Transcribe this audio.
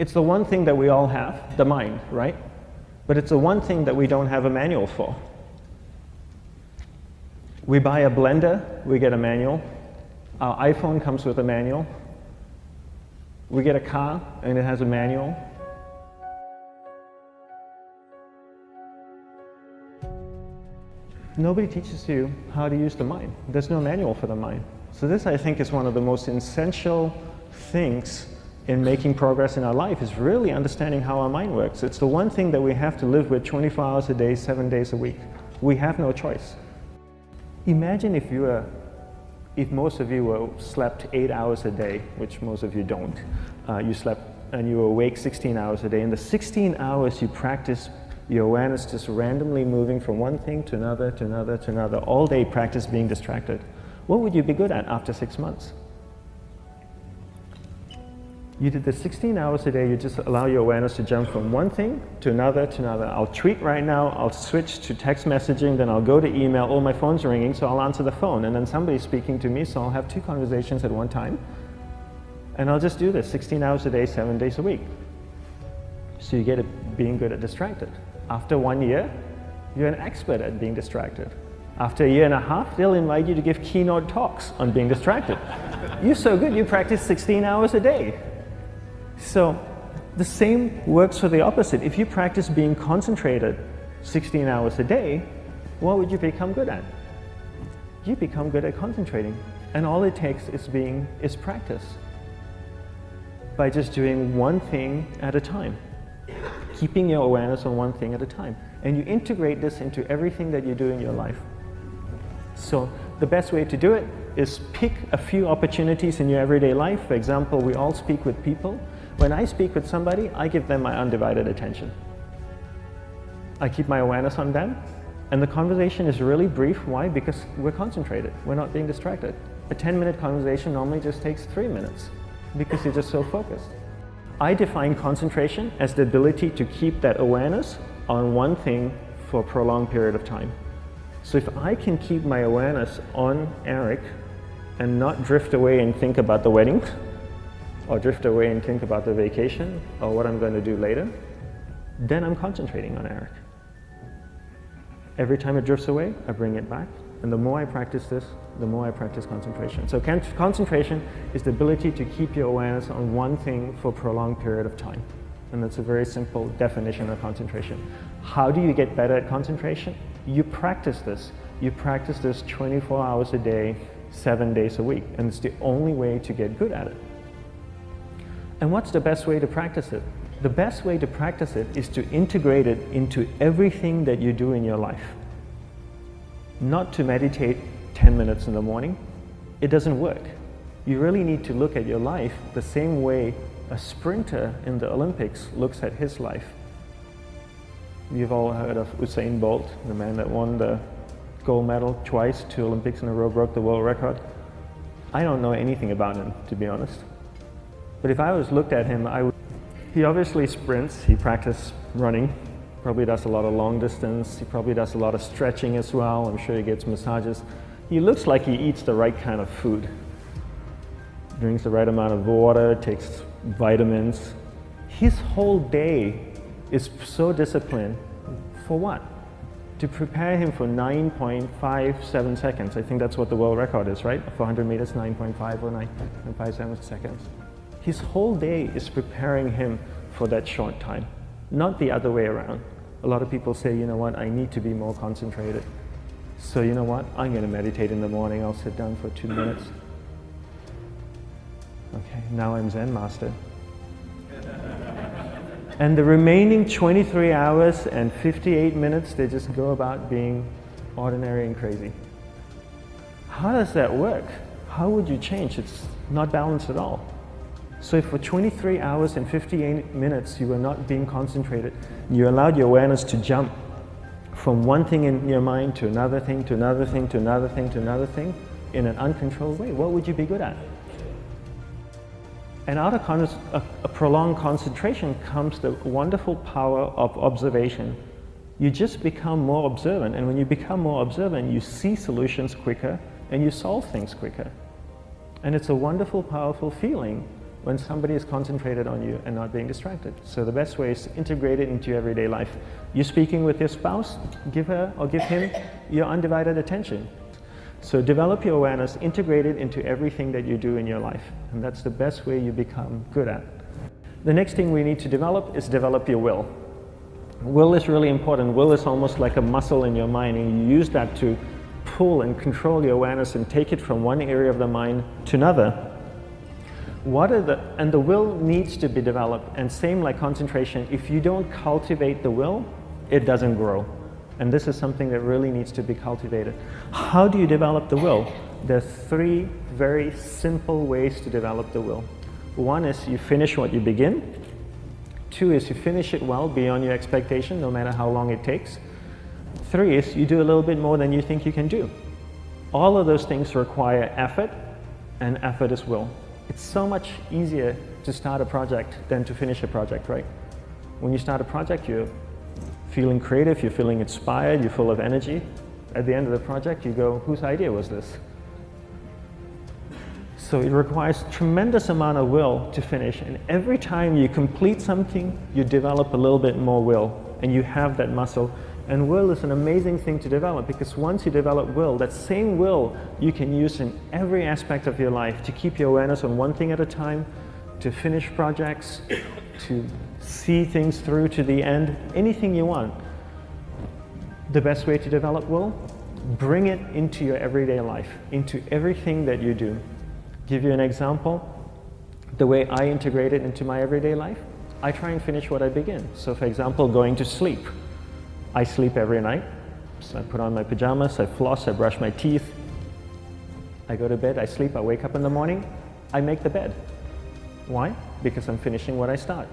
It's the one thing that we all have, the mind, right? But it's the one thing that we don't have a manual for. We buy a blender, we get a manual. Our iPhone comes with a manual. We get a car and it has a manual. Nobody teaches you how to use the mind. There's no manual for the mind. So this, I think, is one of the most essential things in making progress in our life, is really understanding how our mind works. It's the one thing that we have to live with 24 hours a day, 7 days a week. We have no choice. Imagine if most of you slept 8 hours a day, which most of you don't. You slept and you were awake 16 hours a day. In the 16 hours you practice your awareness just randomly moving from one thing to another, to another, to another, all day practice being distracted. What would you be good at after 6 months? You did the 16 hours a day, you just allow your awareness to jump from one thing to another to another. I'll tweet right now, I'll switch to text messaging, then I'll go to email, oh, my phone's ringing, so I'll answer the phone, and then somebody's speaking to me, so I'll have 2 conversations at one time. And I'll just do this 16 hours a day, 7 days a week. So you get it being good at distracted. After 1 year, you're an expert at being distracted. After a year and a half, they'll invite you to give keynote talks on being distracted. You're so good, you practice 16 hours a day. So the same works for the opposite. If you practice being concentrated 16 hours a day, what would you become good at? You become good at concentrating. And all it takes is practice. By just doing one thing at a time. Keeping your awareness on one thing at a time. And you integrate this into everything that you do in your life. So the best way to do it is pick a few opportunities in your everyday life. For example, we all speak with people. When I speak with somebody, I give them my undivided attention. I keep my awareness on them, and the conversation is really brief. Why? Because we're concentrated. We're not being distracted. A 10-minute conversation normally just takes 3 minutes because you're just so focused. I define concentration as the ability to keep that awareness on one thing for a prolonged period of time. So if I can keep my awareness on Eric and not drift away and think about the wedding, or drift away and think about the vacation, or what I'm going to do later, then I'm concentrating on Eric. Every time it drifts away, I bring it back. And the more I practice this, the more I practice concentration. So concentration is the ability to keep your awareness on one thing for a prolonged period of time. And that's a very simple definition of concentration. How do you get better at concentration? You practice this. You practice this 24 hours a day, 7 days a week. And it's the only way to get good at it. And what's the best way to practice it? The best way to practice it is to integrate it into everything that you do in your life. Not to meditate 10 minutes in the morning. It doesn't work. You really need to look at your life the same way a sprinter in the Olympics looks at his life. You've all heard of Usain Bolt, the man that won the gold medal twice, 2 Olympics in a row, broke the world record. I don't know anything about him, to be honest. But if I was looked at him, he obviously sprints, he practices running, probably does a lot of long distance, he probably does a lot of stretching as well, I'm sure he gets massages. He looks like he eats the right kind of food. Drinks the right amount of water, takes vitamins. His whole day is so disciplined. For what? To prepare him for 9.57 seconds. I think that's what the world record is, right? For 100 meters, 9.5 or 9.57 seconds. His whole day is preparing him for that short time, not the other way around. A lot of people say, you know what, I need to be more concentrated. So you know what, I'm going to meditate in the morning, I'll sit down for 2 minutes. Okay, now I'm Zen master. And the remaining 23 hours and 58 minutes, they just go about being ordinary and crazy. How does that work? How would you change? It's not balanced at all. So if for 23 hours and 58 minutes you were not being concentrated, you allowed your awareness to jump from one thing in your mind to another thing, to another thing, to another thing, to another thing, in an uncontrolled way, what would you be good at? And out of a prolonged concentration comes the wonderful power of observation. You just become more observant, and when you become more observant, you see solutions quicker and you solve things quicker. And it's a wonderful, powerful feeling when somebody is concentrated on you and not being distracted. So the best way is to integrate it into your everyday life. You're speaking with your spouse, give her or give him your undivided attention. So develop your awareness, integrate it into everything that you do in your life. And that's the best way you become good at. The next thing we need to develop is develop your will. Will is really important. Will is almost like a muscle in your mind, and you use that to pull and control your awareness and take it from one area of the mind to another. And the will needs to be developed, and same like concentration, if you don't cultivate the will, it doesn't grow. And this is something that really needs to be cultivated. How do you develop the will? There's 3 very simple ways to develop the will. 1 is you finish what you begin. 2 is you finish it well beyond your expectation, no matter how long it takes. 3 is you do a little bit more than you think you can do. All of those things require effort, and effort is will. It's so much easier to start a project than to finish a project, right? When you start a project, you're feeling creative, you're feeling inspired, you're full of energy. At the end of the project, you go, whose idea was this? So it requires tremendous amount of will to finish, and every time you complete something, you develop a little bit more will, and you have that muscle. And will is an amazing thing to develop, because once you develop will, that same will you can use in every aspect of your life to keep your awareness on one thing at a time, to finish projects, to see things through to the end, anything you want. The best way to develop will, bring it into your everyday life, into everything that you do. Give you an example, the way I integrate it into my everyday life, I try and finish what I begin. So for example, going to sleep. I sleep every night, so I put on my pajamas, I floss, I brush my teeth, I go to bed, I sleep, I wake up in the morning, I make the bed. Why? Because I'm finishing what I start.